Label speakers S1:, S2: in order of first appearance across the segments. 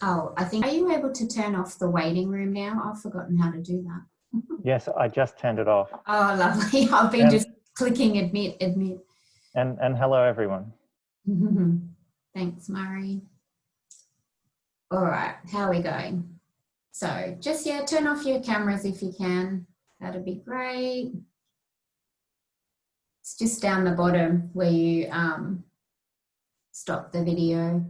S1: Oh, I think, are you able to turn off the waiting room now? I've forgotten how to do that.
S2: Yes, I just turned it off.
S1: Oh, lovely. I've been just clicking admit.
S2: And hello, everyone.
S1: Thanks, Murray. All right, how are we going? So just, yeah, turn off your cameras if you can. That'd be great. It's just down the bottom where you stop the video.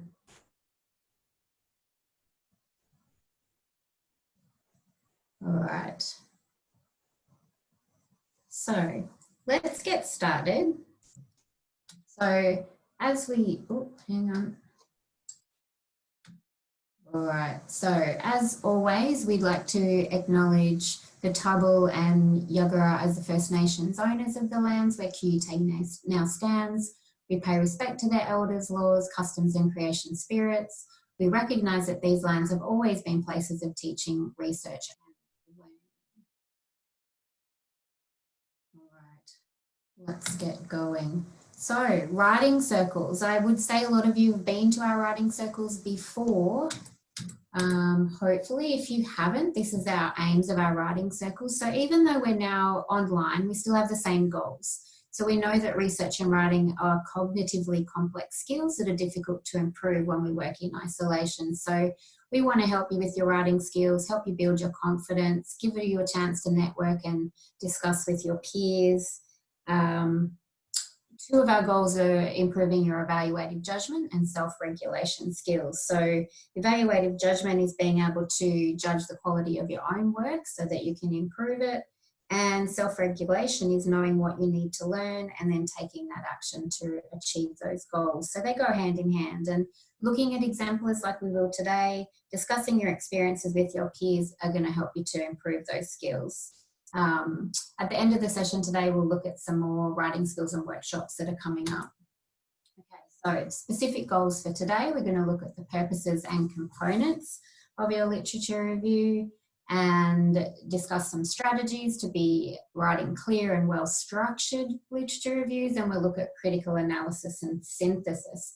S1: All right. So let's get started. So as we, oh, hang on. All right, so as always, we'd like to acknowledge the Turrbal and Yagara as the First Nations owners of the lands where QUT now stands. We pay respect to their elders, laws, customs and creation spirits. We recognise that these lands have always been places of teaching, research and learning. All right, let's get going. So writing circles, I would say a lot of you have been to our writing circles before. Hopefully, if you haven't, this is our aims of our writing circles. So even though we're now online, we still have the same goals. So we know that research and writing are cognitively complex skills that are difficult to improve when we work in isolation. So we want to help you with your writing skills, help you build your confidence, give you a chance to network and discuss with your peers. Two of our goals are improving your evaluative judgment and self-regulation skills. So evaluative judgment is being able to judge the quality of your own work so that you can improve it. And self-regulation is knowing what you need to learn and then taking that action to achieve those goals. So they go hand in hand. And looking at examples like we will today, discussing your experiences with your peers are going to help you to improve those skills. At the end of the session today, we'll look at some more writing skills and workshops that are coming up. Okay, so specific goals for today, we're going to look at the purposes and components of your literature review and discuss some strategies to be writing clear and well-structured literature reviews, and we'll look at critical analysis and synthesis.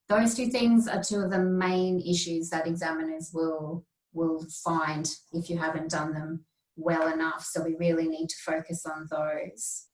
S1: Those two things are two of the main issues that examiners will find if you haven't done them well enough, so we really need to focus on those.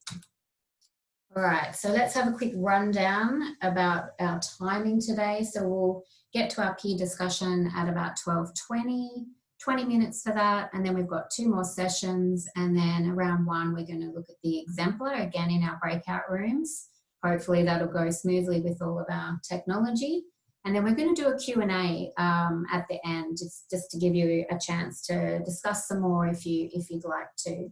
S1: All right, so let's have a quick rundown about our timing today. So we'll get to our peer discussion at about 12:20, 20 minutes for that, and then we've got 2 more sessions, and then around 1 we're going to look at the exemplar again in our breakout rooms. Hopefully that'll go smoothly with all of our technology. And then we're going to do a Q&A at the end, just to give you a chance to discuss some more if you'd like to.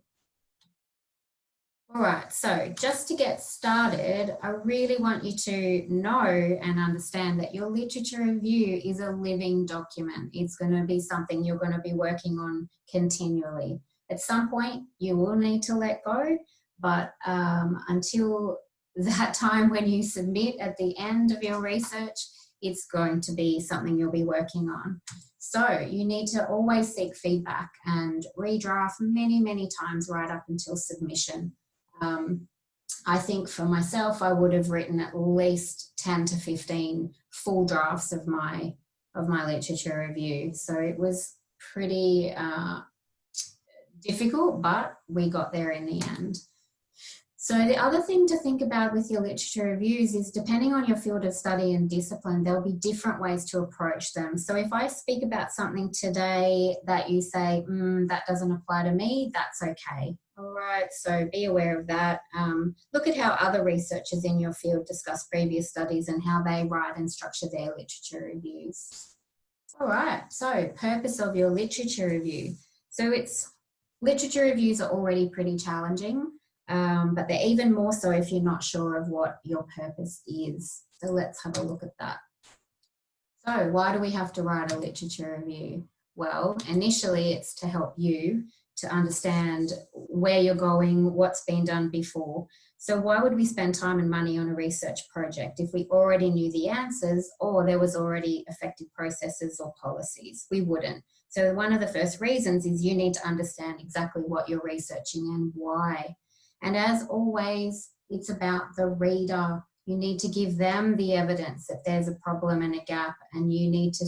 S1: All right, so just to get started, I really want you to know and understand that your literature review is a living document. It's going to be something you're going to be working on continually. At some point, you will need to let go, but until that time when you submit at the end of your research, it's going to be something you'll be working on. So you need to always seek feedback and redraft many, many times right up until submission. I think for myself, I would have written at least 10 to 15 full drafts of my literature review. So it was pretty difficult, but we got there in the end. So the other thing to think about with your literature reviews is, depending on your field of study and discipline, there'll be different ways to approach them. So if I speak about something today that you say, that doesn't apply to me, that's okay. All right, so be aware of that. Look at how other researchers in your field discuss previous studies and how they write and structure their literature reviews. All right, so purpose of your literature review. So literature reviews are already pretty challenging. But they're even more so if you're not sure of what your purpose is. So let's have a look at that. So why do we have to write a literature review? Well, initially it's to help you to understand where you're going, what's been done before. So why would we spend time and money on a research project if we already knew the answers or there was already effective processes or policies? We wouldn't. So one of the first reasons is you need to understand exactly what you're researching and why. And as always, it's about the reader. You need to give them the evidence that there's a problem and a gap, and you need to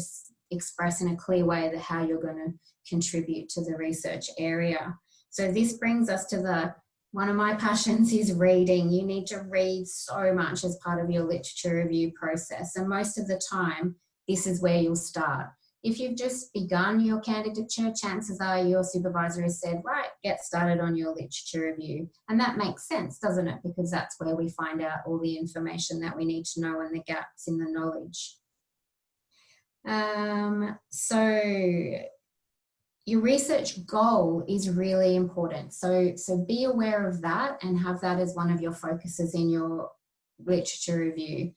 S1: express in a clear way how you're going to contribute to the research area. So this brings us to one of my passions is reading. You need to read so much as part of your literature review process. And most of the time, this is where you'll start. If you've just begun your candidature, chances are your supervisor has said, right, get started on your literature review. And that makes sense, doesn't it? Because that's where we find out all the information that we need to know and the gaps in the knowledge. So your research goal is really important. So be aware of that and have that as one of your focuses in your literature review.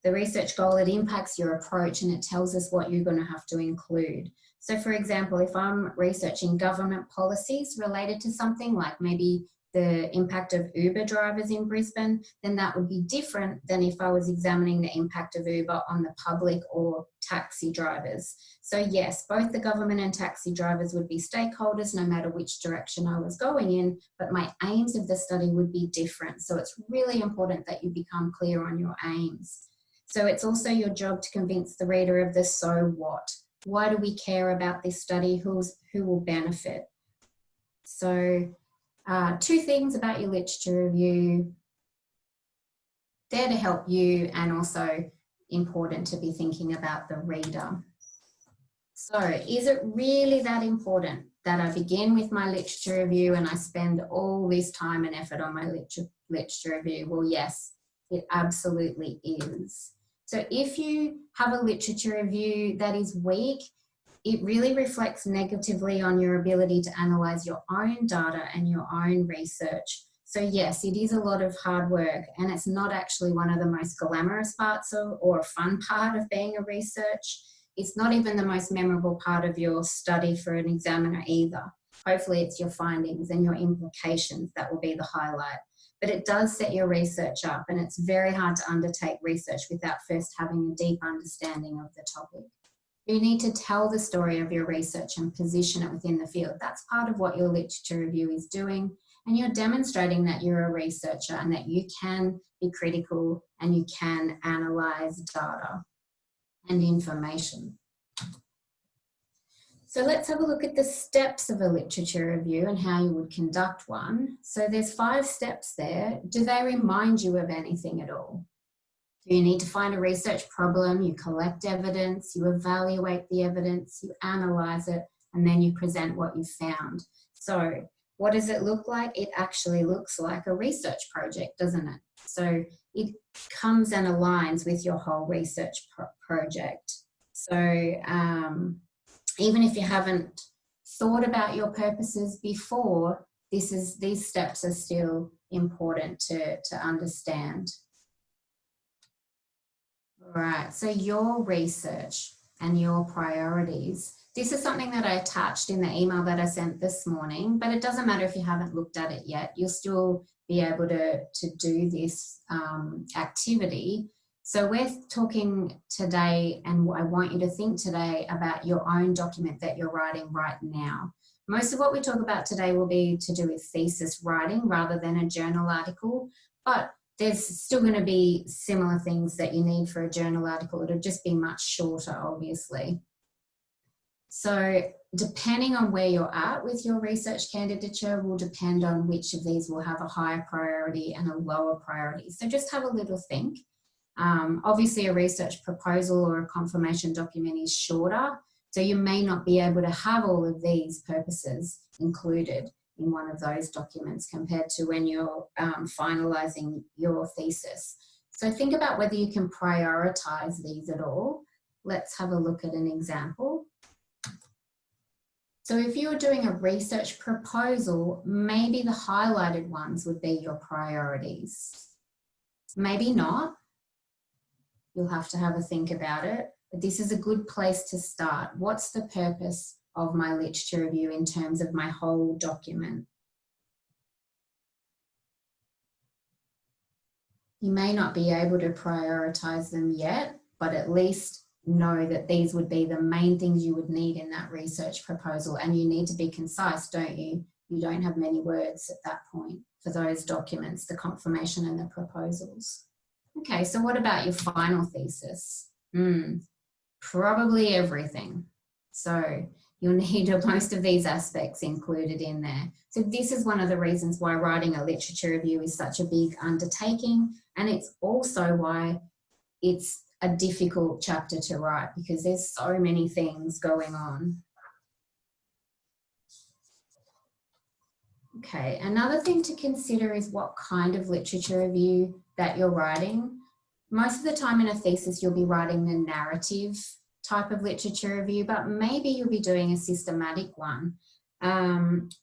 S1: The research goal, it impacts your approach and it tells us what you're going to have to include. So for example, if I'm researching government policies related to something like maybe the impact of Uber drivers in Brisbane, then that would be different than if I was examining the impact of Uber on the public or taxi drivers. So yes, both the government and taxi drivers would be stakeholders no matter which direction I was going in, but my aims of the study would be different. So it's really important that you become clear on your aims. So it's also your job to convince the reader of the so what. Why do we care about this study? Who will benefit? So 2 things about your literature review. There to help you and also important to be thinking about the reader. So is it really that important that I begin with my literature review and I spend all this time and effort on my literature review? Well, yes, it absolutely is. So if you have a literature review that is weak, it really reflects negatively on your ability to analyse your own data and your own research. So yes, it is a lot of hard work and it's not actually one of the most glamorous parts or fun part of being a research. It's not even the most memorable part of your study for an examiner either. Hopefully it's your findings and your implications that will be the highlight. But it does set your research up and it's very hard to undertake research without first having a deep understanding of the topic. You need to tell the story of your research and position it within the field. That's part of what your literature review is doing. And you're demonstrating that you're a researcher and that you can be critical and you can analyse data and information. So let's have a look at the steps of a literature review and how you would conduct one. So there's 5 steps there. Do they remind you of anything at all? So you need to find a research problem, you collect evidence, you evaluate the evidence, you analyse it, and then you present what you found. So what does it look like? It actually looks like a research project, doesn't it? So it comes and aligns with your whole research project. So even if you haven't thought about your purposes before, these steps are still important to understand. All right, so your research and your priorities. This is something that I attached in the email that I sent this morning, but it doesn't matter if you haven't looked at it yet. You'll still be able to do this activity. So we're talking today, and I want you to think today about your own document that you're writing right now. Most of what we talk about today will be to do with thesis writing rather than a journal article, but there's still going to be similar things that you need for a journal article. It'll just be much shorter, obviously. So depending on where you're at with your research candidature will depend on which of these will have a higher priority and a lower priority. So just have a little think. Obviously a research proposal or a confirmation document is shorter, so you may not be able to have all of these purposes included in one of those documents compared to when you're finalising your thesis. So think about whether you can prioritise these at all. Let's have a look at an example. So if you're doing a research proposal, maybe the highlighted ones would be your priorities. Maybe not. You'll have to have a think about it, but this is a good place to start. What's the purpose of my literature review in terms of my whole document? You may not be able to prioritize them yet, but at least know that these would be the main things you would need in that research proposal, and you need to be concise, don't you? You don't have many words at that point for those documents, the confirmation and the proposals. Okay, so what about your final thesis? Probably everything. So you'll need most of these aspects included in there. So this is one of the reasons why writing a literature review is such a big undertaking, and it's also why it's a difficult chapter to write, because there's so many things going on. Okay, another thing to consider is what kind of literature review that you're writing. Most of the time in a thesis, you'll be writing the narrative type of literature review, but maybe you'll be doing a systematic one.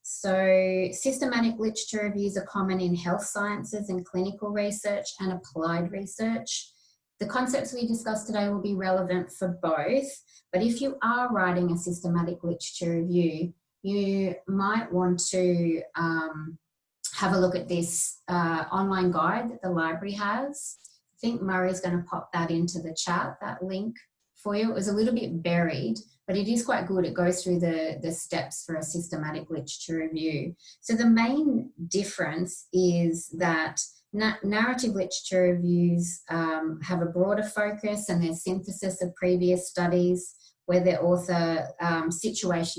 S1: So systematic literature reviews are common in health sciences and clinical research and applied research. The concepts we discussed today will be relevant for both, but if you are writing a systematic literature review, you might want to have a look at this online guide that the library has. I think Murray's going to pop that into the chat, that link for you. It was a little bit buried, but it is quite good. It goes through the steps for a systematic literature review. So the main difference is that narrative literature reviews have a broader focus, and there's synthesis of previous studies where the author situates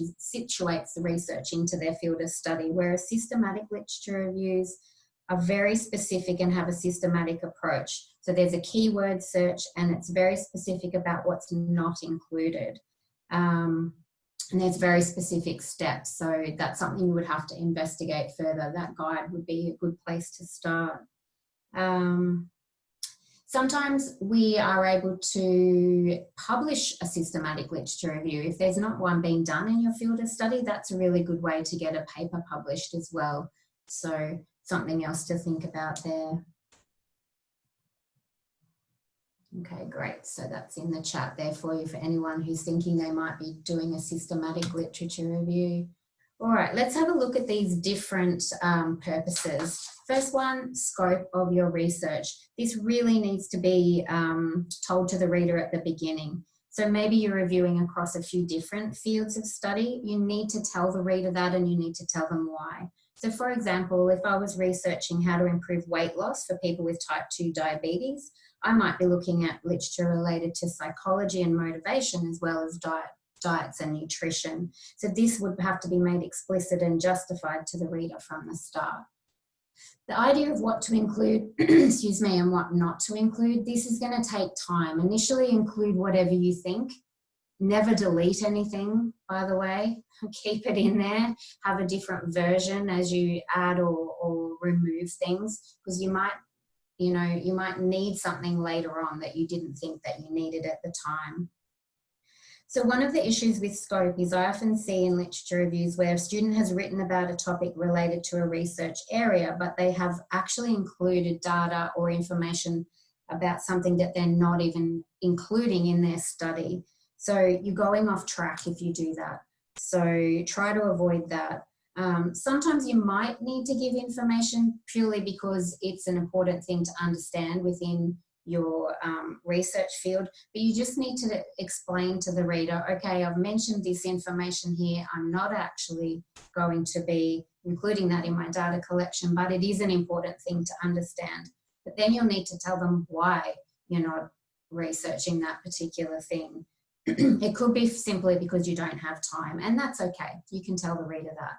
S1: the research into their field of study, whereas systematic literature reviews are very specific and have a systematic approach. So there's a keyword search, and it's very specific about what's not included. And there's very specific steps. So that's something you would have to investigate further. That guide would be a good place to start. Sometimes we are able to publish a systematic literature review. If there's not one being done in your field of study, that's a really good way to get a paper published as well. So something else to think about there. Okay, great. So that's in the chat there for you for anyone who's thinking they might be doing a systematic literature review. All right, let's have a look at these different purposes. First one, scope of your research. This really needs to be told to the reader at the beginning. So maybe you're reviewing across a few different fields of study. You need to tell the reader that, and you need to tell them why. So for example, if I was researching how to improve weight loss for people with type 2 diabetes, I might be looking at literature related to psychology and motivation, as well as diets and nutrition. So this would have to be made explicit and justified to the reader from the start. The idea of what to include, excuse me, and what not to include, this is going to take time. Initially include whatever you think. Never delete anything, by the way. Keep it in there. Have a different version as you add or remove things, because you might need something later on that you didn't think that you needed at the time. So one of the issues with scope is I often see in literature reviews where a student has written about a topic related to a research area, but they have actually included data or information about something that they're not even including in their study. So you're going off track if you do that. So try to avoid that. Sometimes you might need to give information purely because it's an important thing to understand within your research field, but you just need to explain to the reader, okay, I've mentioned this information here. I'm not actually going to be including that in my data collection, but it is an important thing to understand. But then you'll need to tell them why you're not researching that particular thing. It could be simply because you don't have time, and that's okay. You can tell the reader that.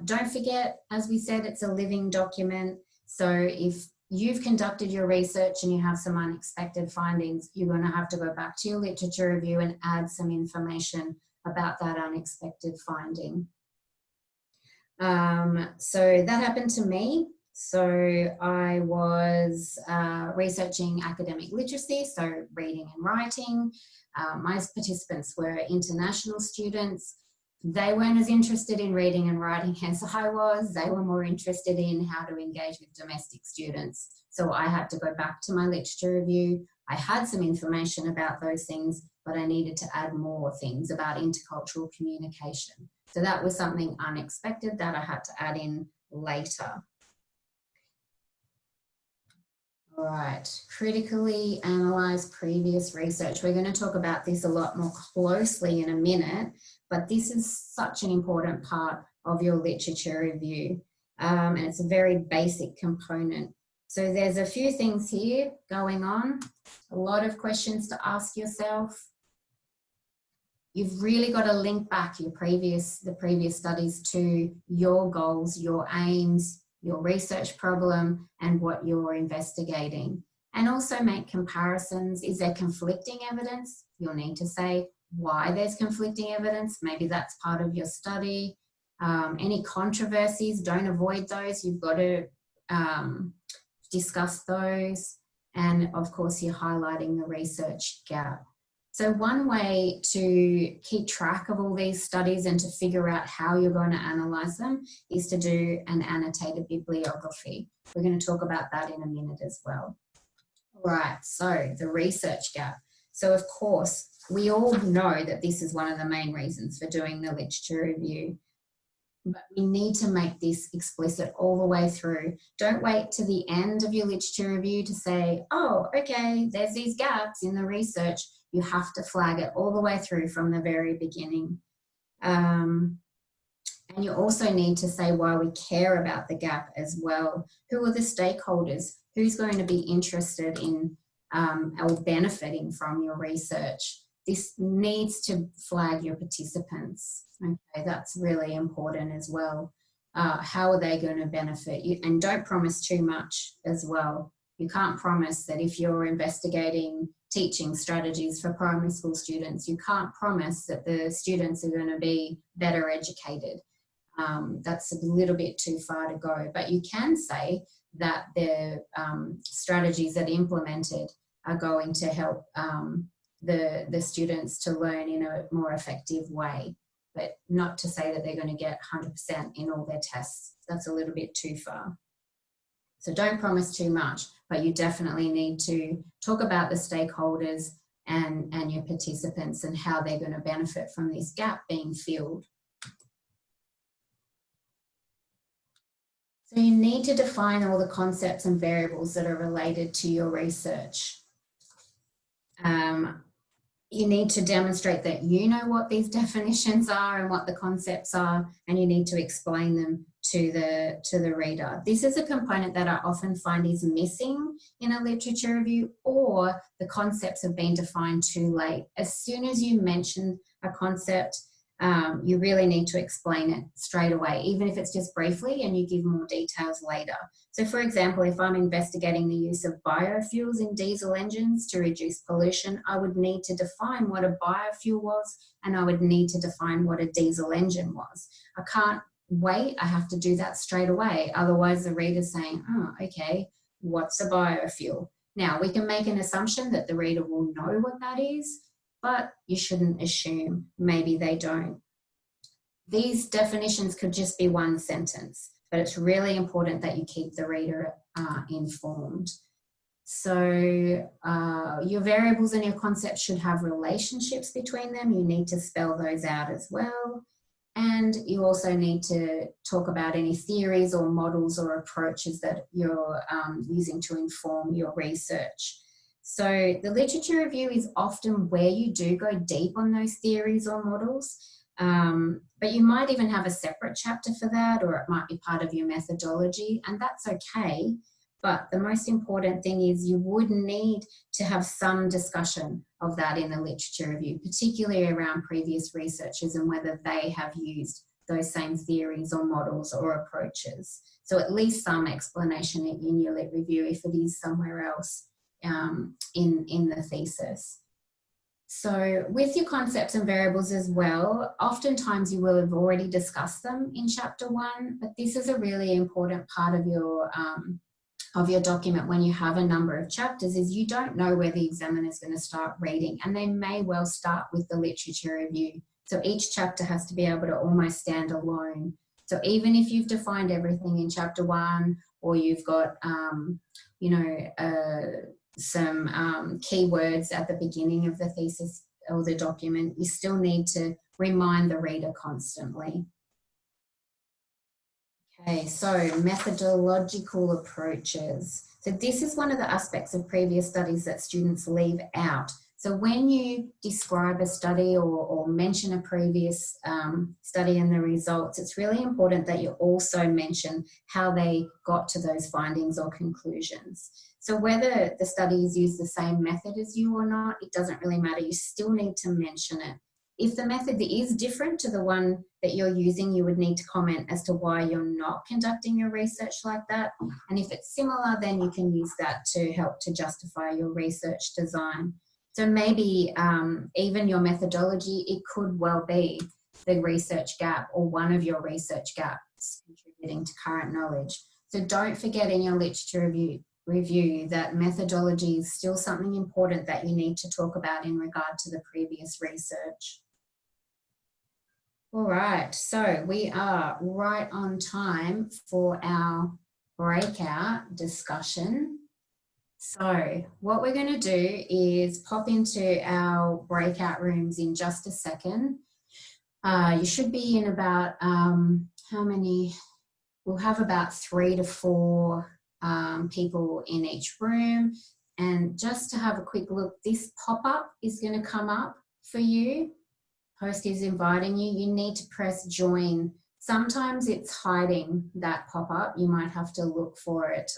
S1: Don't forget, as we said, it's a living document. So if you've conducted your research and you have some unexpected findings, you're going to have to go back to your literature review and add some information about that unexpected finding. So that happened to me. So I was researching academic literacy, so reading and writing. My participants were international students. They weren't as interested in reading and writing as I was. They were more interested in how to engage with domestic students. So I had to go back to my literature review. I had some information about those things, but I needed to add more things about intercultural communication. So that was something unexpected that I had to add in later. All right, critically analyze previous research. We're going to talk about this a lot more closely in a minute, but this is such an important part of your literature review. And it's a very basic component. So there's a few things here going on, a lot of questions to ask yourself. You've really got to link back the previous studies to your goals, your aims, your research problem, and what you're investigating. And also make comparisons. Is there conflicting evidence? You'll need to say why there's conflicting evidence. Maybe that's part of your study. Any controversies, don't avoid those. You've got to discuss those. And of course, you're highlighting the research gap. So one way to keep track of all these studies and to figure out how you're going to analyse them is to do an annotated bibliography. We're going to talk about that in a minute as well. Right, so the research gap. So of course, we all know that this is one of the main reasons for doing the literature review. But we need to make this explicit all the way through. Don't wait to the end of your literature review to say, oh, okay, there's these gaps in the research. You have to flag it all the way through from the very beginning. And you also need to say why we care about the gap as well. Who are the stakeholders? Who's going to be interested in or benefiting from your research? This needs to flag your participants. Okay, that's really important as well. How are they going to benefit you? And don't promise too much as well. You can't promise that if you're investigating teaching strategies for primary school students, you can't promise that the students are going to be better educated. That's a little bit too far to go. But you can say that the strategies that are implemented are going to help the students to learn in a more effective way, but not to say that they're going to get 100% in all their tests. That's a little bit too far. So don't promise too much, but you definitely need to talk about the stakeholders and your participants and how they're going to benefit from this gap being filled. So you need to define all the concepts and variables that are related to your research. You need to demonstrate that you know what these definitions are and what the concepts are, and you need to explain them to the reader. This is a component that I often find is missing in a literature review, or the concepts have been defined too late. As soon as you mention a concept, you really need to explain it straight away, even if it's just briefly, and you give more details later. So for example, if I'm investigating the use of biofuels in diesel engines to reduce pollution, I would need to define what a biofuel was, and I would need to define what a diesel engine was. I can't wait, I have to do that straight away. Otherwise the reader's saying, oh, okay, what's a biofuel? Now we can make an assumption that the reader will know what that is, but you shouldn't assume. Maybe they don't. These definitions could just be one sentence, but it's really important that you keep the reader informed. So your variables and your concepts should have relationships between them. You need to spell those out as well. And you also need to talk about any theories or models or approaches that you're using to inform your research. So the literature review is often where you do go deep on those theories or models, but you might even have a separate chapter for that, or it might be part of your methodology, and that's okay. But the most important thing is you would need to have some discussion of that in the literature review, particularly around previous researchers and whether they have used those same theories or models or approaches. So at least some explanation in your lit review if it is somewhere else in the thesis. So with your concepts and variables as well, oftentimes you will have already discussed them in chapter 1, but this is a really important part of your document when you have a number of chapters, is you don't know where the examiner is going to start reading, and they may well start with the literature review. So each chapter has to be able to almost stand alone. So even if you've defined everything in chapter 1, or you've got, some keywords at the beginning of the thesis or the document, you still need to remind the reader constantly. Okay, so methodological approaches. So this is one of the aspects of previous studies that students leave out. So So when you describe a study or mention a previous study and the results, it's really important that you also mention how they got to those findings or conclusions. So whether the studies use the same method as you or not, it doesn't really matter. You still need to mention it. If the method is different to the one that you're using, you would need to comment as to why you're not conducting your research like that. And if it's similar, then you can use that to help to justify your research design. So maybe even your methodology, it could well be the research gap or one of your research gaps contributing to current knowledge. So don't forget in your literature review that methodology is still something important that you need to talk about in regard to the previous research. All right, so we are right on time for our breakout discussion. So what we're going to do is pop into our breakout rooms in just a second. You should be in about, how many? We'll have about 3 to 4 people in each room. And just to have a quick look, this pop-up is going to come up for you. Host is inviting you. You need to press join. Sometimes it's hiding that pop-up. You might have to look for it,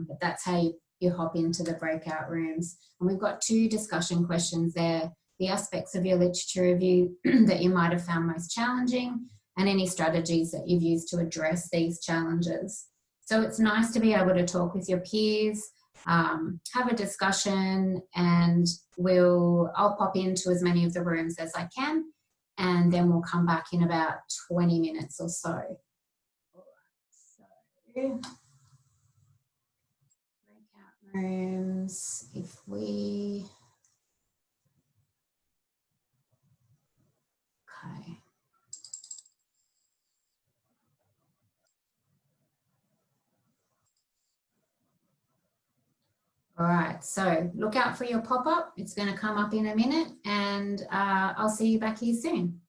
S1: but that's how you hop into the breakout rooms. And we've got 2 discussion questions there: the aspects of your literature review that you might have found most challenging, and any strategies that you've used to address these challenges. So it's nice to be able to talk with your peers, have a discussion, and I'll pop into as many of the rooms as I can, and then we'll come back in about 20 minutes or so. Breakout rooms, if we, okay. All right, so look out for your pop-up. It's going to come up in a minute, and I'll see you back here soon.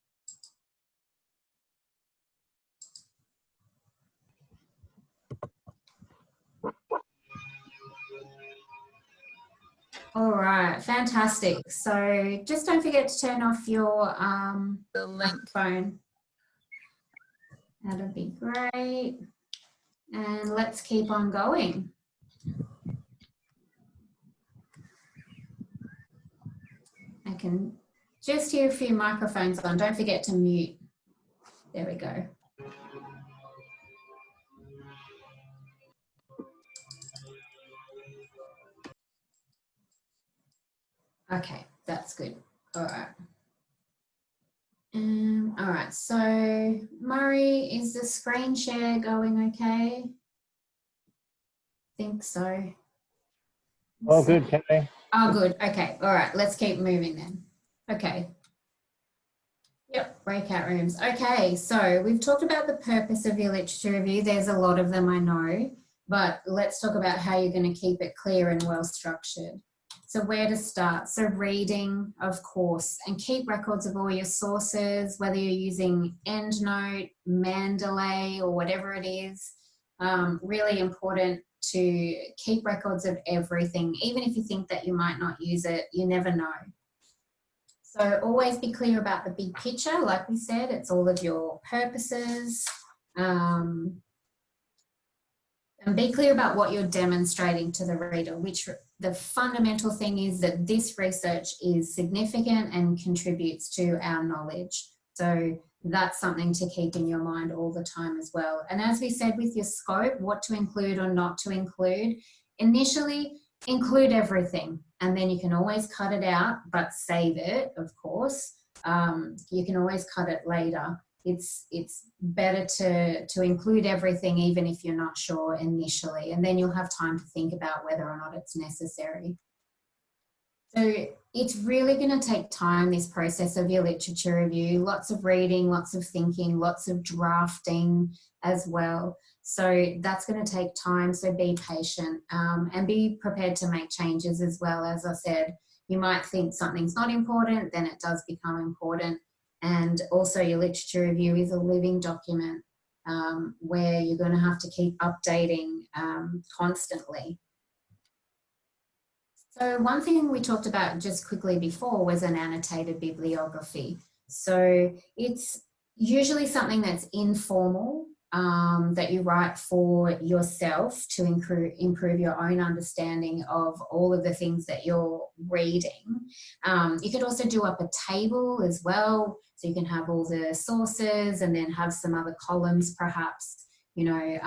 S1: All right, fantastic. So just don't forget to turn off your
S3: The link.
S1: phone. That'll be great. And let's keep on going. I can just hear a few microphones on. Don't forget to mute. There we go. Okay, that's good. All right. All right, so Murray, is the screen share going okay? Think so.
S2: All good, Kelly.
S1: Oh, good. Okay. All right. Let's keep moving then. Okay. Yep. Breakout rooms. Okay. So we've talked about the purpose of your literature review. There's a lot of them, I know, but let's talk about how you're going to keep it clear and well structured. So where to start? So reading, of course, and keep records of all your sources, whether you're using EndNote, Mendeley, or whatever it is. Really important to keep records of everything. Even if you think that you might not use it, you never know. So always be clear about the big picture. Like we said, it's all of your purposes. And be clear about what you're demonstrating to the reader, which the fundamental thing is that this research is significant and contributes to our knowledge. So that's something to keep in your mind all the time as well. And as we said with your scope, what to include or not to include, initially include everything, and then you can always cut it out, but save it, of course. You can always cut it later. It's better to include everything even if you're not sure initially, and then you'll have time to think about whether or not it's necessary. So it's really going to take time, this process of your literature review, lots of reading, lots of thinking, lots of drafting as well. So that's going to take time, so be patient and be prepared to make changes as well. As I said, you might think something's not important, then it does become important. And also your literature review is a living document where you're going to have to keep updating constantly. So one thing we talked about just quickly before was an annotated bibliography. So it's usually something that's informal, that you write for yourself to improve your own understanding of all of the things that you're reading. You could also do up a table as well, so you can have all the sources and then have some other columns perhaps, you know,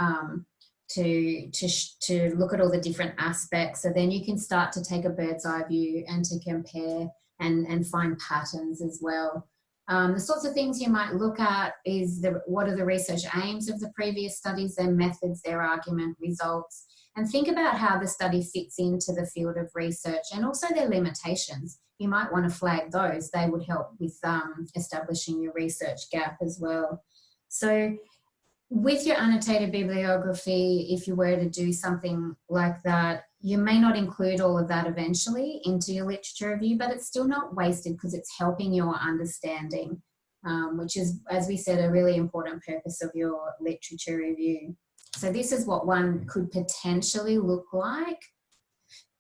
S1: to look at all the different aspects. So then you can start to take a bird's eye view and to compare and find patterns as well. The sorts of things you might look at is what are the research aims of the previous studies, their methods, their argument, results, and think about how the study fits into the field of research and also their limitations. You might want to flag those. They would help with establishing your research gap as well. So with your annotated bibliography, if you were to do something like that, you may not include all of that eventually into your literature review, but it's still not wasted because it's helping your understanding, which is, as we said, a really important purpose of your literature review. So this is what one could potentially look like.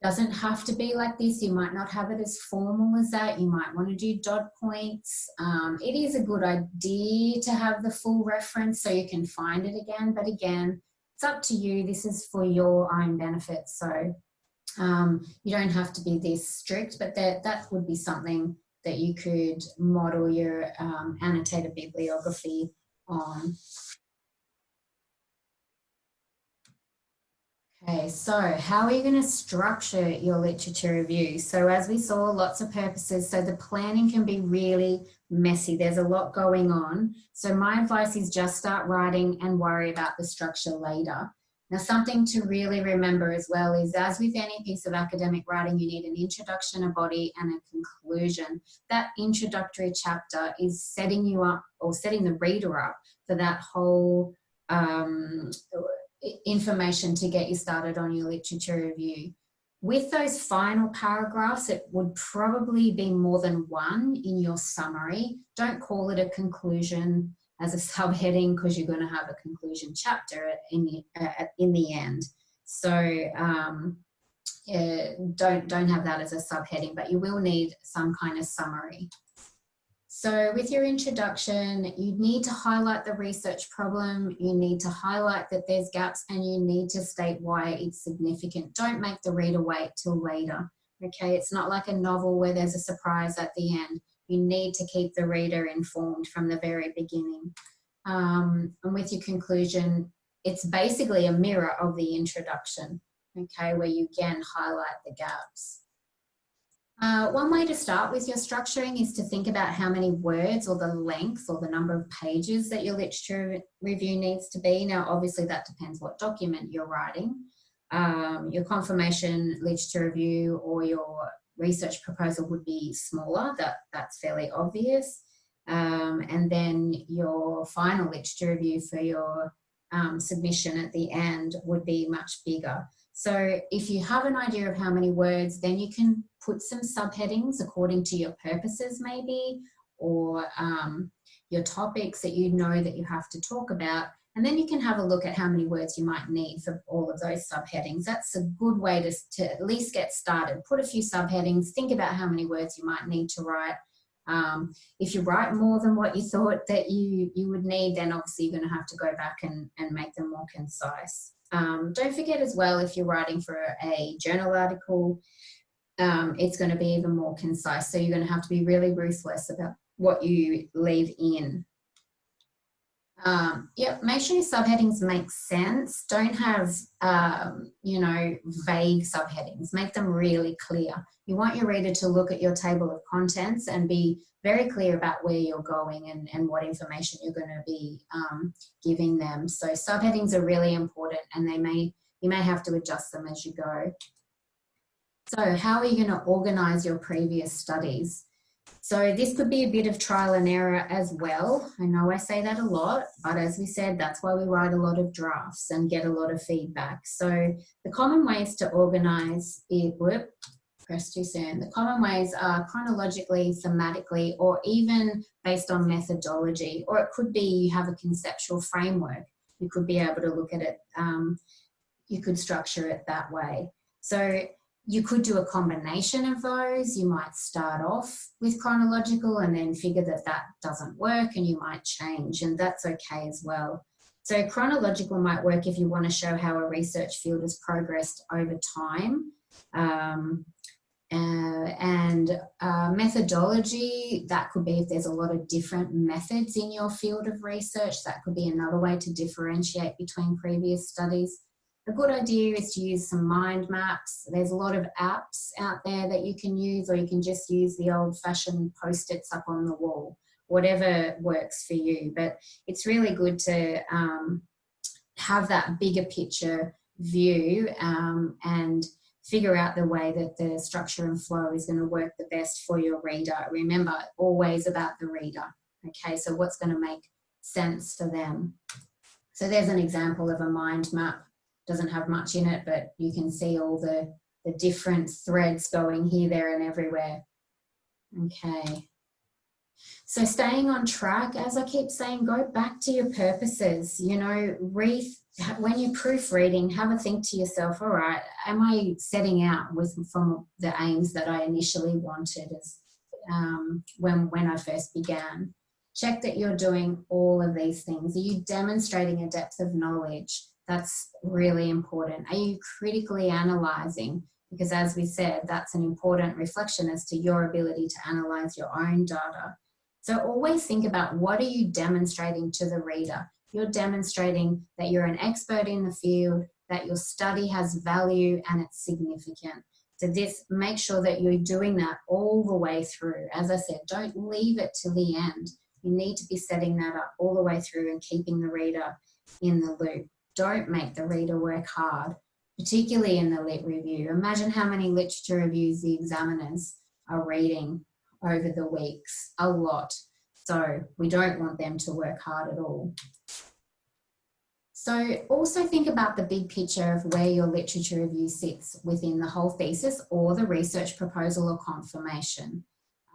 S1: Doesn't have to be like this. You might not have it as formal as that. You might want to do dot points. It is a good idea to have the full reference so you can find it again. But again, it's up to you. This is for your own benefit. So you don't have to be this strict, but that would be something that you could model your annotated bibliography on. Okay, so how are you going to structure your literature review? So as we saw, lots of purposes. So the planning can be really messy. There's a lot going on. So my advice is just start writing and worry about the structure later. Now, something to really remember as well is, as with any piece of academic writing, you need an introduction, a body, and a conclusion. That introductory chapter is setting you up or setting the reader up for that whole information to get you started on your literature review. With those final paragraphs, it would probably be more than one in your summary. Don't call it a conclusion as a subheading because you're going to have a conclusion chapter in the end. So don't have that as a subheading, but you will need some kind of summary. So with your introduction, you need to highlight the research problem, you need to highlight that there's gaps, and you need to state why it's significant. Don't make the reader wait till later, okay? It's not like a novel where there's a surprise at the end. You need to keep the reader informed from the very beginning. And with your conclusion, it's basically a mirror of the introduction, okay, where you again highlight the gaps. One way to start with your structuring is to think about how many words or the length or the number of pages that your literature review needs to be. Now, obviously that depends what document you're writing. Your confirmation literature review or your research proposal would be smaller, that's fairly obvious. And then your final literature review for your submission at the end would be much bigger. So if you have an idea of how many words, then you can put some subheadings according to your purposes maybe, or your topics that you know that you have to talk about. And then you can have a look at how many words you might need for all of those subheadings. That's a good way to at least get started. Put a few subheadings, think about how many words you might need to write. If you write more than what you thought that you would need, then obviously you're going to have to go back and make them more concise. Don't forget as well, if you're writing for a journal article, it's going to be even more concise. So you're going to have to be really ruthless about what you leave in. Make sure your subheadings make sense. Don't have, vague subheadings. Make them really clear. You want your reader to look at your table of contents and be very clear about where you're going and what information you're going to be giving them. So subheadings are really important, and you may have to adjust them as you go. So how are you going to organize your previous studies? So this could be a bit of trial and error as well. I know I say that a lot, but as we said, that's why we write a lot of drafts and get a lot of feedback. So the common ways to organize it, pressed too soon. The common ways are chronologically, thematically, or even based on methodology, or it could be you have a conceptual framework. You could be able to look at it, you could structure it that way. So You could do a combination of those. You might start off with chronological and then figure that that doesn't work, and you might change, and that's okay as well. So chronological might work if you want to show how a research field has progressed over time. Methodology, that could be if there's a lot of different methods in your field of research. That could be another way to differentiate between previous studies. A good idea is to use some mind maps. There's a lot of apps out there that you can use, or you can just use the old-fashioned post-its up on the wall, whatever works for you. But it's really good to have that bigger picture view and figure out the way that the structure and flow is going to work the best for your reader. Remember, always about the reader. Okay, so what's going to make sense for them? So there's an example of a mind map. Doesn't have much in it, but you can see all the different threads going here, there, and everywhere. Okay. So staying on track, as I keep saying, go back to your purposes. You know, when you're proofreading, have a think to yourself, all right, am I setting out from the aims that I initially wanted as when I first began? Check that you're doing all of these things. Are you demonstrating a depth of knowledge? That's really important. Are you critically analysing? Because as we said, that's an important reflection as to your ability to analyse your own data. So always think about, what are you demonstrating to the reader? You're demonstrating that you're an expert in the field, that your study has value and it's significant. So make sure that you're doing that all the way through. As I said, don't leave it till the end. You need to be setting that up all the way through and keeping the reader in the loop. Don't make the reader work hard, particularly in the lit review. Imagine how many literature reviews the examiners are reading over the weeks. A lot. So we don't want them to work hard at all. So also think about the big picture of where your literature review sits within the whole thesis or the research proposal or confirmation.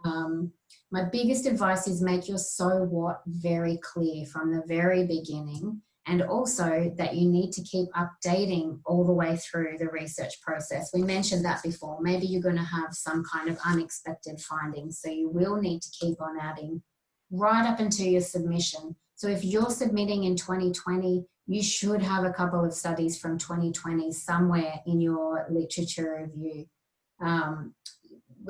S1: My biggest advice is make your so what very clear from the very beginning, and also that you need to keep updating all the way through the research process. We mentioned that before. Maybe you're going to have some kind of unexpected findings, so you will need to keep on adding right up until your submission. So if you're submitting in 2020, you should have a couple of studies from 2020 somewhere in your literature review.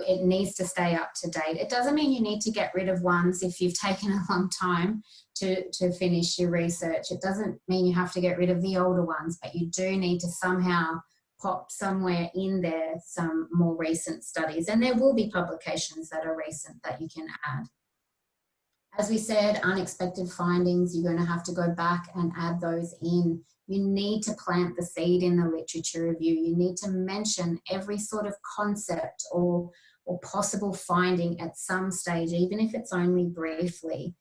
S1: It needs to stay up to date. It doesn't mean you need to get rid of ones if you've taken a long time to finish your research. It doesn't mean you have to get rid of the older ones, but you do need to somehow pop somewhere in there some more recent studies. And there will be publications that are recent that you can add. As we said, unexpected findings, you're going to have to go back and add those in. You need to plant the seed in the literature review. You need to mention every sort of concept or possible finding at some stage, even if it's only briefly.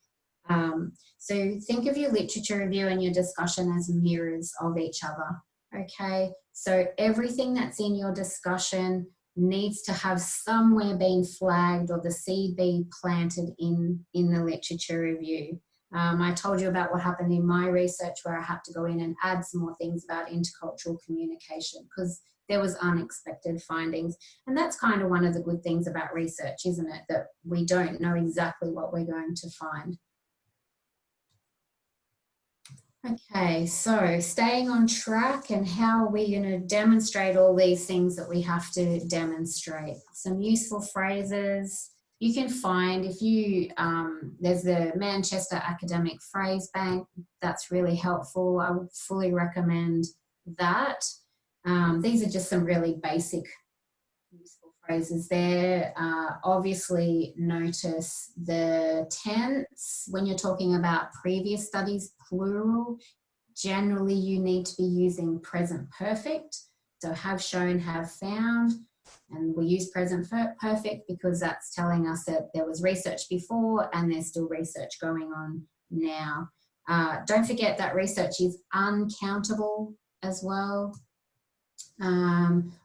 S1: So think of your literature review and your discussion as mirrors of each other, okay? So everything that's in your discussion needs to have somewhere been flagged or the seed being planted in the literature review. I told you about what happened in my research where I had to go in and add some more things about intercultural communication because there was unexpected findings. And that's kind of one of the good things about research, isn't it? That we don't know exactly what we're going to find. Okay, so staying on track, and how are we going to demonstrate all these things that we have to demonstrate? Some useful phrases you can find if you, there's the Manchester Academic Phrase Bank. That's really helpful. I would fully recommend that. These are just some really basic useful phrases there. Obviously notice the tense when you're talking about previous studies, plural. Generally you need to be using present perfect. So have shown, have found, and we use present perfect because that's telling us that there was research before and there's still research going on now. Don't forget that research is uncountable as well.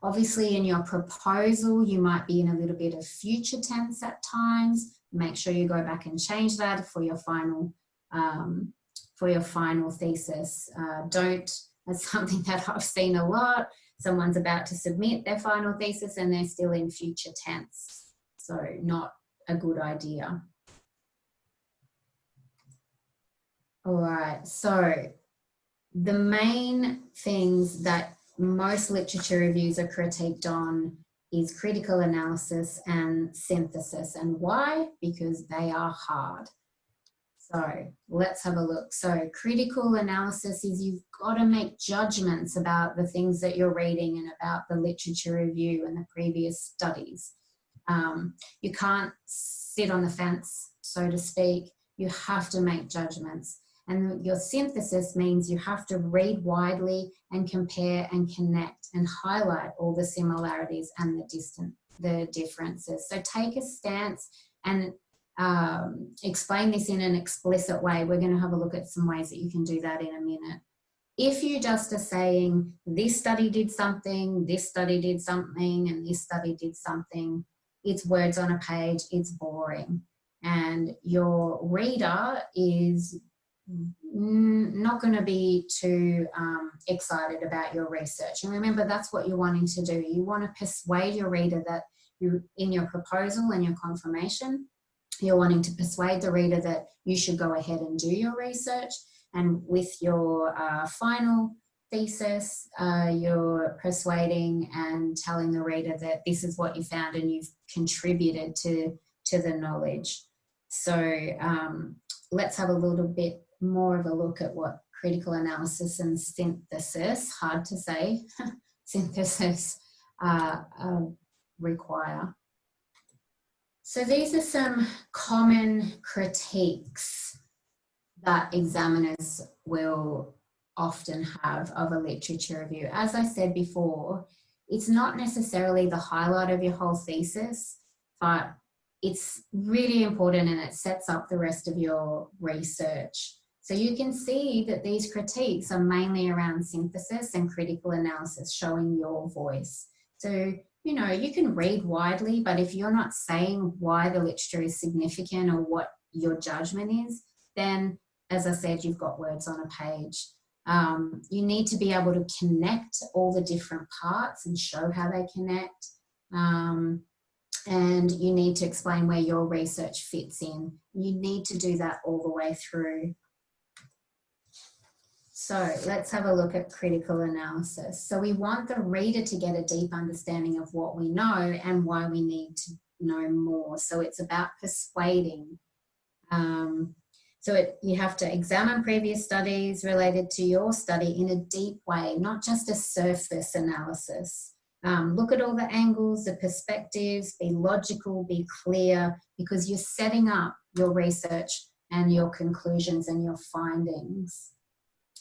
S1: Obviously in your proposal you might be in a little bit of future tense at times. Make sure you go back and change that for your final thesis. That's something that I've seen a lot. someone's about to submit their final thesis and they're still in future tense. So not a good idea. All right, so the main things that most literature reviews are critiqued on is critical analysis and synthesis. And why? Because they are hard. So let's have a look. So critical analysis is you've got to make judgments about the things that you're reading and about the literature review and the previous studies. You can't sit on the fence, so to speak. You have to make judgments. And your synthesis means you have to read widely and compare and connect and highlight all the similarities and the differences. So take a stance and explain this in an explicit way. We're going to have a look at some ways that you can do that in a minute. If you just are saying this study did something, this study did something, and this study did something, it's words on a page, it's boring. And your reader is not going to be too excited about your research. And remember, that's what you're wanting to do. You want to persuade your reader that you, in your proposal and your confirmation, you're wanting to persuade the reader that you should go ahead and do your research. And with your final thesis, you're persuading and telling the reader that this is what you found and you've contributed to the knowledge. So let's have a little bit more of a look at what critical analysis and synthesis, hard to say, synthesis require. So these are some common critiques that examiners will often have of a literature review. As I said before, it's not necessarily the highlight of your whole thesis, but it's really important and it sets up the rest of your research. So you can see that these critiques are mainly around synthesis and critical analysis, showing your voice. So, you know, you can read widely, but if you're not saying why the literature is significant or what your judgment is, then, as I said, you've got words on a page. You need to be able to connect all the different parts and show how they connect. And you need to explain where your research fits in. You need to do that all the way through. So let's have a look at critical analysis. So we want the reader to get a deep understanding of what we know and why we need to know more. So it's about persuading. You have to examine previous studies related to your study in a deep way, not just a surface analysis. Look at all the angles, the perspectives, be logical, be clear, because you're setting up your research and your conclusions and your findings.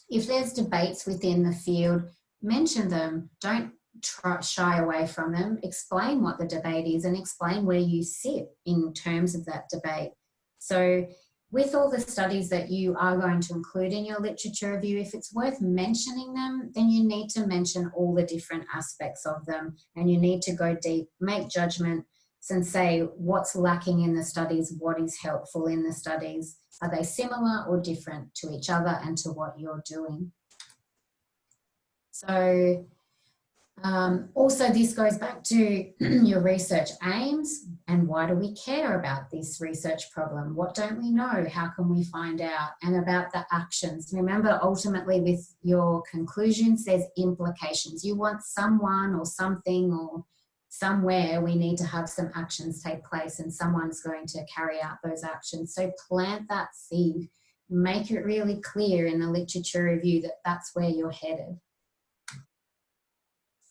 S1: If there's debates within the field, mention them. Don't shy away from them. Explain what the debate is and explain where you sit in terms of that debate. So with all the studies that you are going to include in your literature review, if it's worth mentioning them, then you need to mention all the different aspects of them, and you need to go deep, make judgments and say what's lacking in the studies, what is helpful in the studies. Are they similar or different to each other and to what you're doing? So also this goes back to your research aims and why do we care about this research problem? What don't we know? How can we find out? And about the actions. Remember, ultimately with your conclusions, there's implications. You want someone or something or somewhere we need to have some actions take place and someone's going to carry out those actions. So plant that seed, make it really clear in the literature review that that's where you're headed.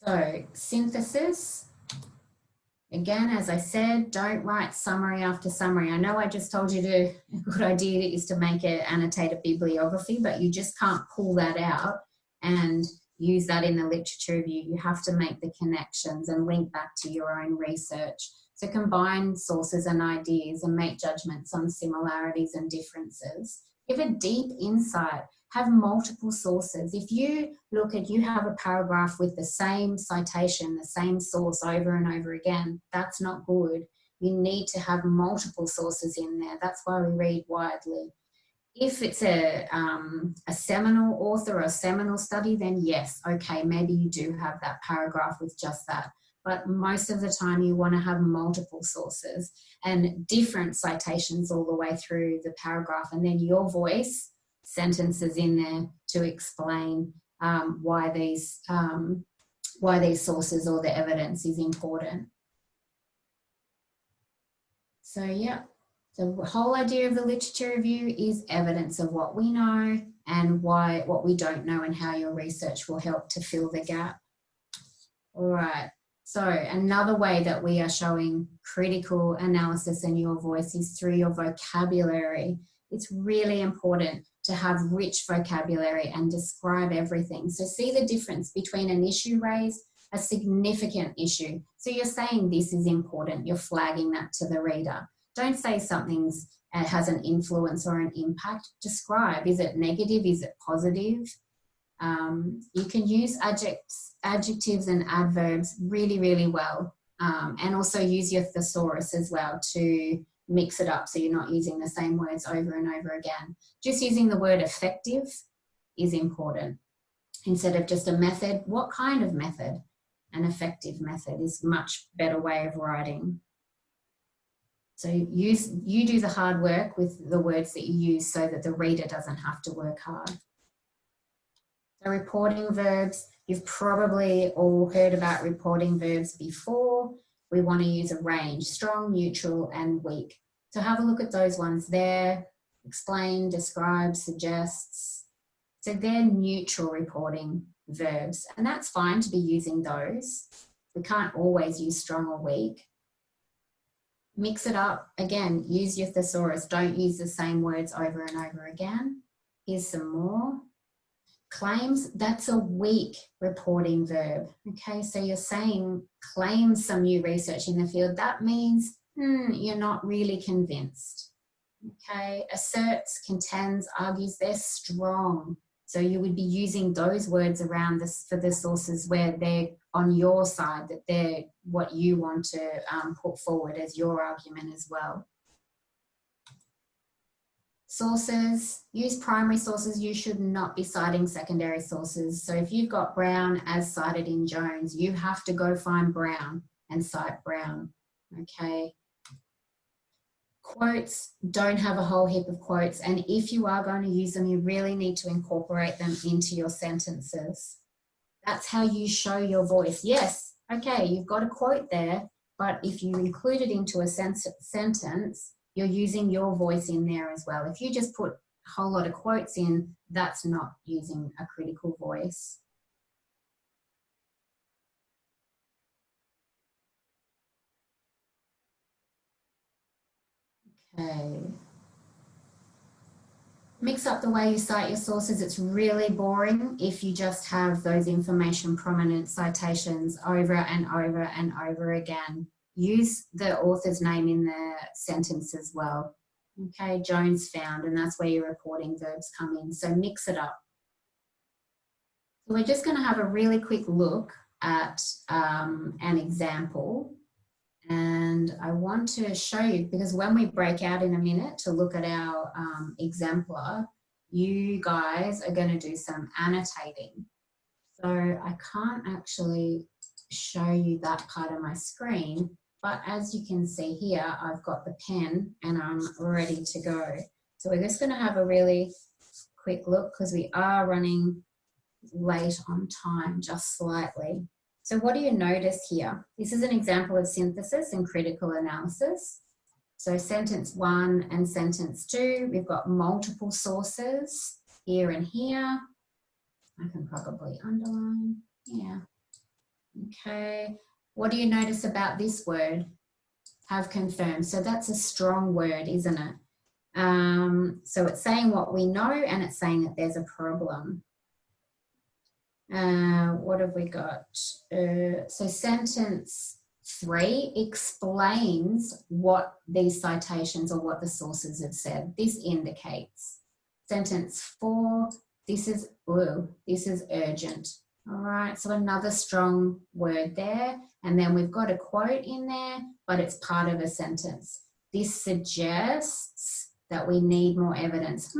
S1: So synthesis, again, as I said, don't write summary after summary. I know I just told you a good idea is to make an annotated bibliography, but you just can't pull that out and use that in the literature review. You have to make the connections and link back to your own research. So combine sources and ideas and make judgments on similarities and differences. Give a deep insight. Have multiple sources. If you have a paragraph with the same citation, the same source over and over again, that's not good. You need to have multiple sources in there. That's why we read widely. If it's a seminal author or a seminal study, then yes, okay, maybe you do have that paragraph with just that. But most of the time you want to have multiple sources and different citations all the way through the paragraph, and then your voice sentences in there to explain why these sources or the evidence is important. So yeah. The whole idea of the literature review is evidence of what we know and what we don't know, and how your research will help to fill the gap. All right. So another way that we are showing critical analysis in your voice is through your vocabulary. It's really important to have rich vocabulary and describe everything. So see the difference between an issue raised, a significant issue. So you're saying this is important. You're flagging that to the reader. Don't say something's has an influence or an impact. Describe, is it negative? Is it positive? You can use adjectives and adverbs really, really well. And also use your thesaurus as well to mix it up so you're not using the same words over and over again. Just using the word effective is important. Instead of just a method, what kind of method? An effective method is a much better way of writing. So you do the hard work with the words that you use so that the reader doesn't have to work hard. So reporting verbs, you've probably all heard about reporting verbs before. We want to use a range: strong, neutral, and weak. So have a look at those ones there. Explain, describe, suggests. So they're neutral reporting verbs, and that's fine to be using those. We can't always use strong or weak. Mix it up. Again, use your thesaurus. Don't use the same words over and over again. Here's some more. Claims, that's a weak reporting verb. Okay, so you're saying claims some new research in the field. That means you're not really convinced. Okay, asserts, contends, argues, they're strong. So you would be using those words around this for the sources where they're on your side, that they're what you want to put forward as your argument as well. Sources, use primary sources. You should not be citing secondary sources. So if you've got Brown as cited in Jones, you have to go find Brown and cite Brown. Okay. Quotes, don't have a whole heap of quotes. And if you are going to use them, you really need to incorporate them into your sentences. That's how you show your voice. Yes, okay, you've got a quote there, but if you include it into a sentence, you're using your voice in there as well. If you just put a whole lot of quotes in, that's not using a critical voice. Okay. Mix up the way you cite your sources. It's really boring if you just have those information prominent citations over and over and over again. Use the author's name in the sentence as well. Okay, Jones found, and that's where your reporting verbs come in. So mix it up. So we're just going to have a really quick look at an example. And I want to show you, because when we break out in a minute to look at our exemplar, you guys are going to do some annotating. So I can't actually show you that part of my screen, but as you can see here, I've got the pen and I'm ready to go. So we're just going to have a really quick look because we are running late on time, just slightly. So what do you notice here? This is an example of synthesis and critical analysis. So sentence 1 and sentence 2, we've got multiple sources here and here. I can probably underline, yeah. Okay, what do you notice about this word? Have confirmed. So that's a strong word, isn't it? So it's saying what we know and it's saying that there's a problem. What have we got? So sentence 3 explains what these citations or what the sources have said. This indicates. Sentence 4, this is urgent. All right, so another strong word there. And then we've got a quote in there, but it's part of a sentence. This suggests that we need more evidence.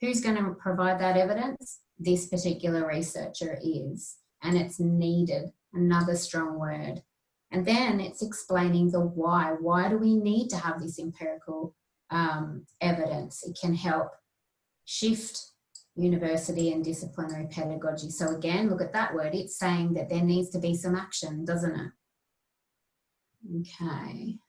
S1: Who's going to provide that evidence? This particular researcher is, and it's needed. Another strong word. And then it's explaining the why. Why do we need to have this empirical evidence? It can help shift university and disciplinary pedagogy. So again, look at that word. It's saying that there needs to be some action, doesn't it? Okay.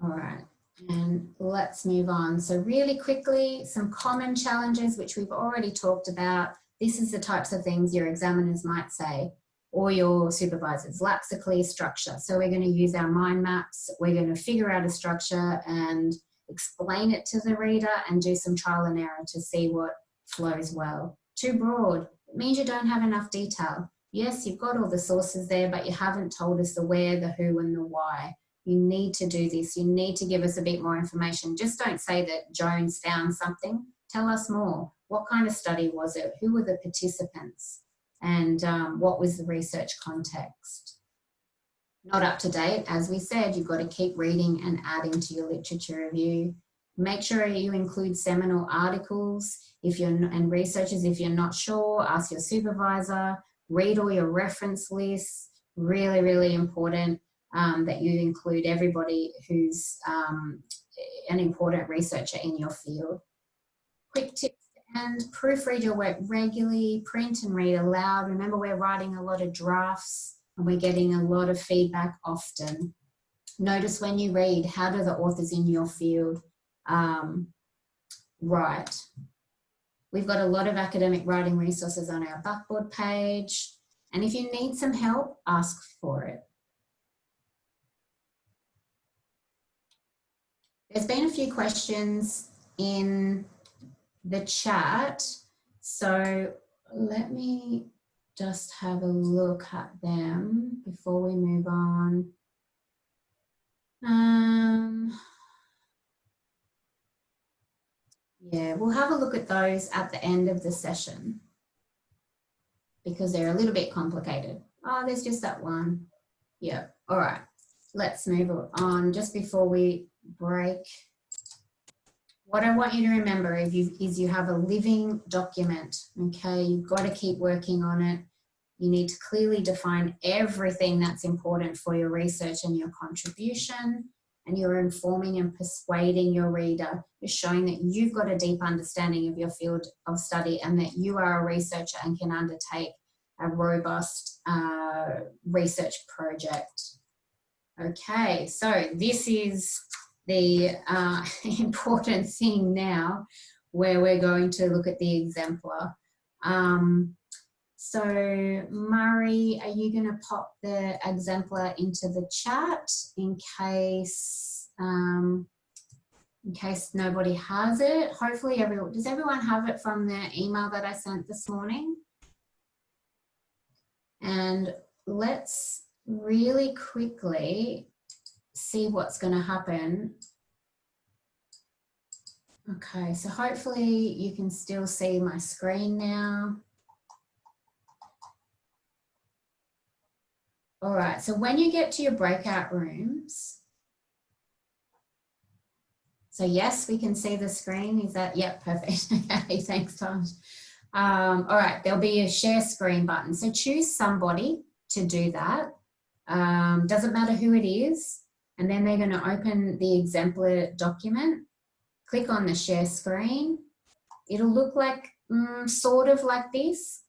S1: All right, and let's move on. So really quickly, some common challenges, which we've already talked about. This is the types of things your examiners might say, or your supervisors. Lacks a clear structure. So we're going to use our mind maps. We're going to figure out a structure and explain it to the reader and do some trial and error to see what flows well. Too broad. It means you don't have enough detail. Yes, you've got all the sources there, but you haven't told us the where, the who, and the why. You need to do this. You need to give us a bit more information. Just don't say that Jones found something. Tell us more. What kind of study was it? Who were the participants? And what was the research context? Not up to date. As we said, you've got to keep reading and adding to your literature review. Make sure you include seminal articles and researchers. If you're not sure, ask your supervisor. Read all your reference lists. Really, really important. That you include everybody who's an important researcher in your field. Quick tips and proofread your work regularly, print and read aloud. Remember, we're writing a lot of drafts and we're getting a lot of feedback often. Notice when you read, how do the authors in your field write? We've got a lot of academic writing resources on our Blackboard page. And if you need some help, ask for it. There's been a few questions in the chat, so let me just have a look at them before we move on. Yeah, we'll have a look at those at the end of the session because they're a little bit complicated. Oh, there's just that one. Yeah, all right. Let's move on just before we break. What I want you to remember is you have a living document, okay? You've got to keep working on it. You need to clearly define everything that's important for your research and your contribution, and you're informing and persuading your reader. You're showing that you've got a deep understanding of your field of study and that you are a researcher and can undertake a robust research project. Okay, so this is the important thing now where we're going to look at the exemplar. So Murray, are you going to pop the exemplar into the chat in case nobody has it? Hopefully does everyone have it from the email that I sent this morning? And let's really quickly see what's going to happen. Okay, so hopefully you can still see my screen now. All right, so when you get to your breakout rooms, so yes, we can see the screen. Is that, yep, perfect. Okay, thanks, Tosh. All right, there'll be a share screen button. So choose somebody to do that. Doesn't matter who it is. And then they're going to open the exemplar document. Click on the share screen. It'll look like, sort of like this.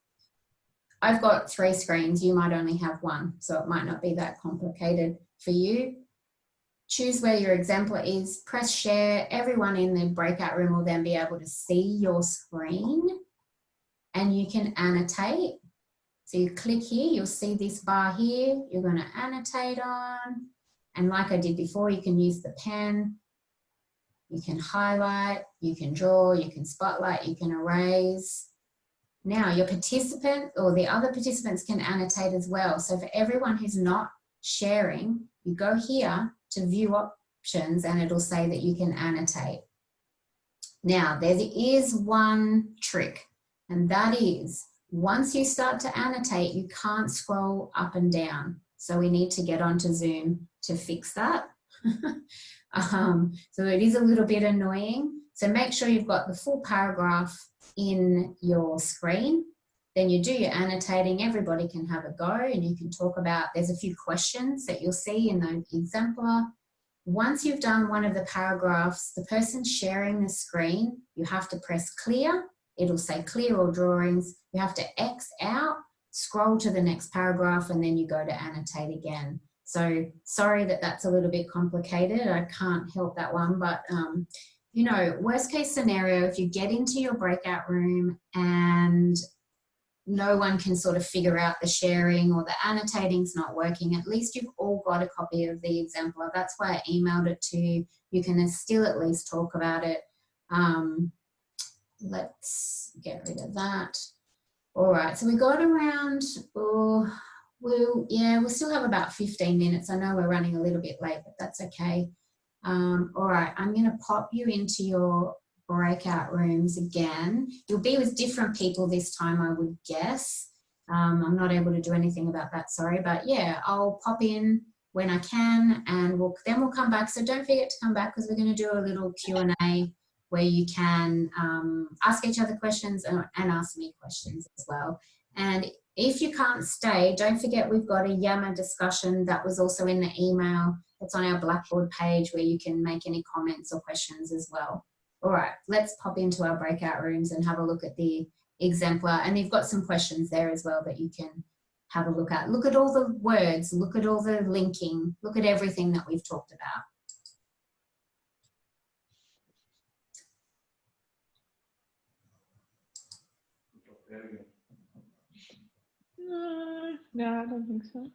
S1: I've got 3 screens. You might only have 1, so it might not be that complicated for you. Choose where your exemplar is, press share. Everyone in the breakout room will then be able to see your screen and you can annotate. So you click here, you'll see this bar here. You're going to annotate on. And like I did before, you can use the pen. You can highlight, you can draw, you can spotlight, you can erase. Now your participant or the other participants can annotate as well. So for everyone who's not sharing, you go here to view options and it'll say that you can annotate. Now there is one trick, and that is once you start to annotate, you can't scroll up and down. So we need to get onto Zoom to fix that. So it is a little bit annoying. So make sure you've got the full paragraph in your screen. Then you do your annotating. Everybody can have a go, and you can talk about, there's a few questions that you'll see in the exemplar. Once you've done one of the paragraphs, the person sharing the screen, you have to press clear. It'll say clear all drawings. You have to X out, scroll to the next paragraph, and then you go to annotate again. So sorry that that's a little bit complicated. I can't help that one, but you know, worst case scenario, if you get into your breakout room and no one can sort of figure out the sharing or the annotating's not working, at least you've all got a copy of the exemplar. That's why I emailed it to you. You can still at least talk about it. Let's get rid of that. All right, so we got around, we'll still have about 15 minutes. I know we're running a little bit late, but that's okay. All right, I'm going to pop you into your breakout rooms again. You'll be with different people this time, I would guess. I'm not able to do anything about that, sorry, but yeah, I'll pop in when I can, and then we'll come back. So don't forget to come back, because we're going to do a little Q&A where you can ask each other questions and ask me questions as well. And if you can't stay, don't forget we've got a Yammer discussion that was also in the email. It's on our Blackboard page where you can make any comments or questions as well. All right, let's pop into our breakout rooms and have a look at the exemplar. And you've got some questions there as well that you can have a look at. Look at all the words, look at all the linking, look at everything that we've talked about.
S3: No, I don't think so.